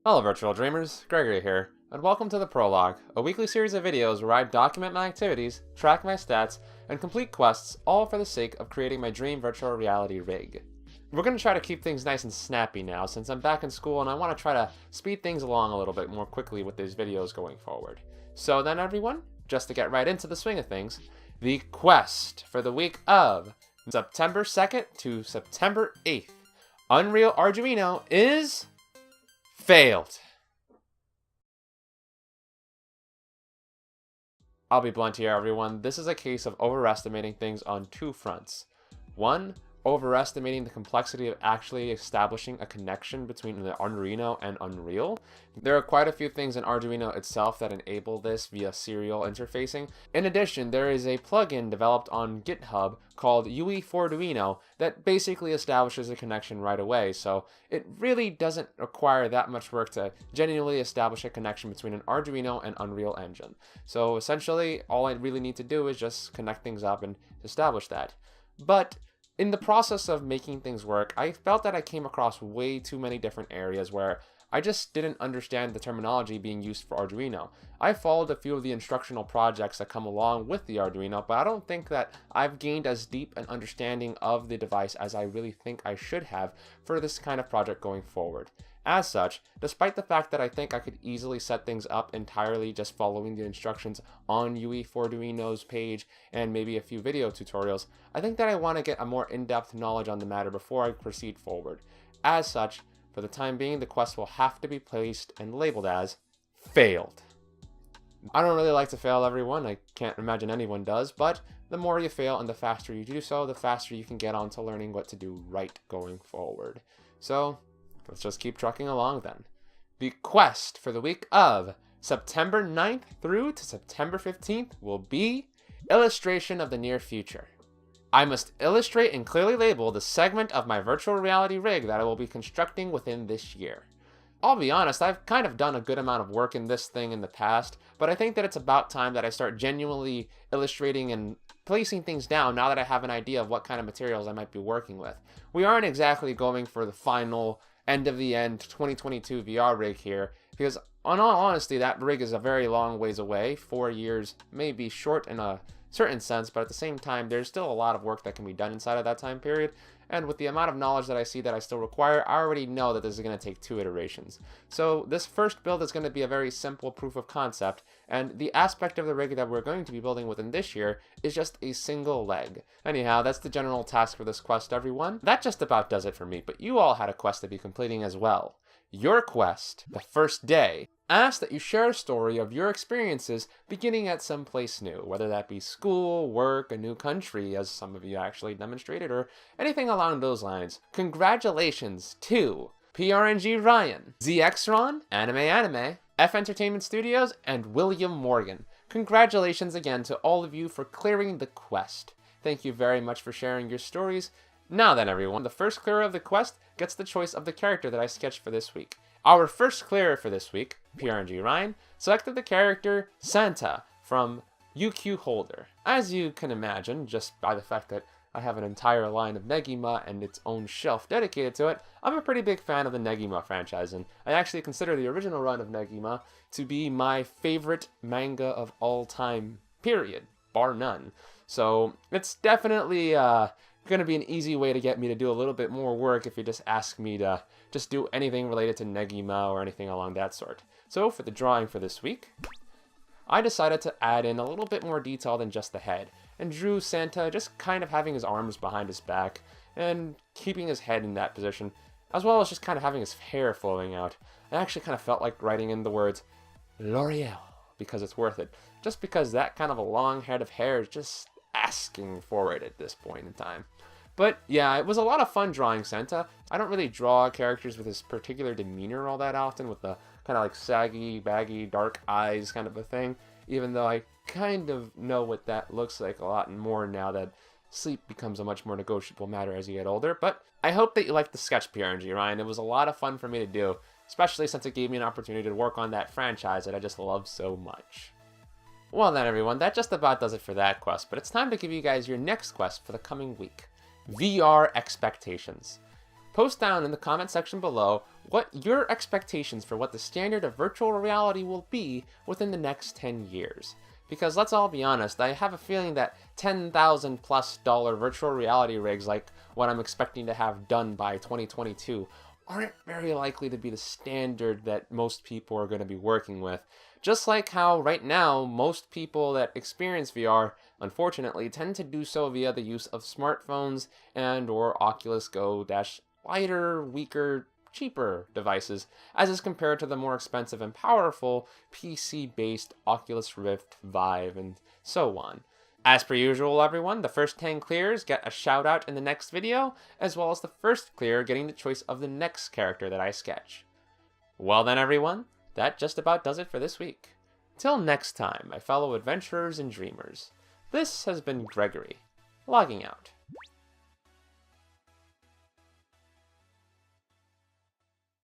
Hello virtual dreamers, Gregory here, and welcome to the Prologue, a weekly series of videos where I document my activities, track my stats, and complete quests, all for the sake of creating my dream virtual reality rig. We're going to try to keep things nice and snappy now, since I'm back in school and I want to try to speed things along a little bit more quickly with these videos going forward. So then everyone, just to get right into the swing of things, the quest for the week of September 2nd to September 8th, Unreal Arduino is... failed. I'll be blunt here, everyone. This is a case of overestimating things on two fronts. One, overestimating the complexity of actually establishing a connection between the Arduino and Unreal. There are quite a few things in Arduino itself that enable this via serial interfacing. In addition, there is a plugin developed on GitHub called UE4Duino that basically establishes a connection right away, so it really doesn't require that much work to genuinely establish a connection between an Arduino and Unreal Engine. So essentially, all I really need to do is just connect things up and establish that. But in the process of making things work, I felt that I came across way too many different areas where I just didn't understand the terminology being used for Arduino. I followed a few of the instructional projects that come along with the Arduino, but I don't think that I've gained as deep an understanding of the device as I really think I should have for this kind of project going forward. As such, despite the fact that I think I could easily set things up entirely just following the instructions on UE4Duino's page and maybe a few video tutorials, I think that I want to get a more in-depth knowledge on the matter before I proceed forward. As such, for the time being, the quest will have to be placed and labeled as failed. I don't really like to fail, everyone. I can't imagine anyone does, but the more you fail and the faster you do so, the faster you can get on to learning what to do right going forward. So let's just keep trucking along then. The quest for the week of September 9th through to September 15th will be illustration of the near future. I must illustrate and clearly label the segment of my virtual reality rig that I will be constructing within this year. I'll be honest, I've kind of done a good amount of work in this thing in the past, but I think that it's about time that I start genuinely illustrating and placing things down now that I have an idea of what kind of materials I might be working with. We aren't exactly going for the final end of the end 2022 VR rig here, because in all honesty, that rig is a very long ways away. 4 years may be short in a certain sense, but at the same time, there's still a lot of work that can be done inside of that time period. And with the amount of knowledge that I see that I still require, I already know that this is going to take 2 iterations. So this first build is going to be a very simple proof of concept, and the aspect of the rig that we're going to be building within this year is just a single leg. Anyhow, that's the general task for this quest, everyone. That just about does it for me, but you all had a quest to be completing as well. Your quest, the first day, asks that you share a story of your experiences beginning at some place new, whether that be school, work, a new country, as some of you actually demonstrated, or anything along those lines. Congratulations to PRNG Ryan, ZXRon, Anime, F Entertainment Studios, and William Morgan. Congratulations again to all of you for clearing the quest. Thank you very much for sharing your stories. Now then, everyone, the first clearer of the quest gets the choice of the character that I sketched for this week. Our first clearer for this week, PRNG Ryan, selected the character Santa from UQ Holder. As you can imagine, just by the fact that I have an entire line of Negima and its own shelf dedicated to it, I'm a pretty big fan of the Negima franchise, and I actually consider the original run of Negima to be my favorite manga of all time, period, bar none. So it's definitely going to be an easy way to get me to do a little bit more work if you just ask me to just do anything related to Negima or anything along that sort. So for the drawing for this week, I decided to add in a little bit more detail than just the head, and drew Santa just kind of having his arms behind his back and keeping his head in that position, as well as just kind of having his hair flowing out. I actually kind of felt like writing in the words L'Oreal because it's worth it, just because that kind of a long head of hair is just asking for it at this point in time. But yeah, it was a lot of fun drawing Santa. I don't really draw characters with his particular demeanor all that often, with the kind of like saggy, baggy, dark eyes kind of a thing, even though I kind of know what that looks like a lot more now that sleep becomes a much more negotiable matter as you get older. But I hope that you liked the sketch, PRNG Ryan. It was a lot of fun for me to do, especially since it gave me an opportunity to work on that franchise that I just love so much. Well then, everyone, that just about does it for that quest, but it's time to give you guys your next quest for the coming week. VR expectations. Post down in the comment section below what your expectations for what the standard of virtual reality will be within the next 10 years. Because let's all be honest, I have a feeling that $10,000+ virtual reality rigs like what I'm expecting to have done by 2022 aren't very likely to be the standard that most people are going to be working with. Just like how right now, most people that experience VR, unfortunately, tend to do so via the use of smartphones and or Oculus Go - lighter, weaker, cheaper devices, as is compared to the more expensive and powerful PC-based Oculus Rift, Vive, and so on. As per usual, everyone, the first 10 clears get a shout out in the next video, as well as the first clear getting the choice of the next character that I sketch. Well then, everyone, that just about does it for this week. Till next time, my fellow adventurers and dreamers, this has been Gregory, logging out.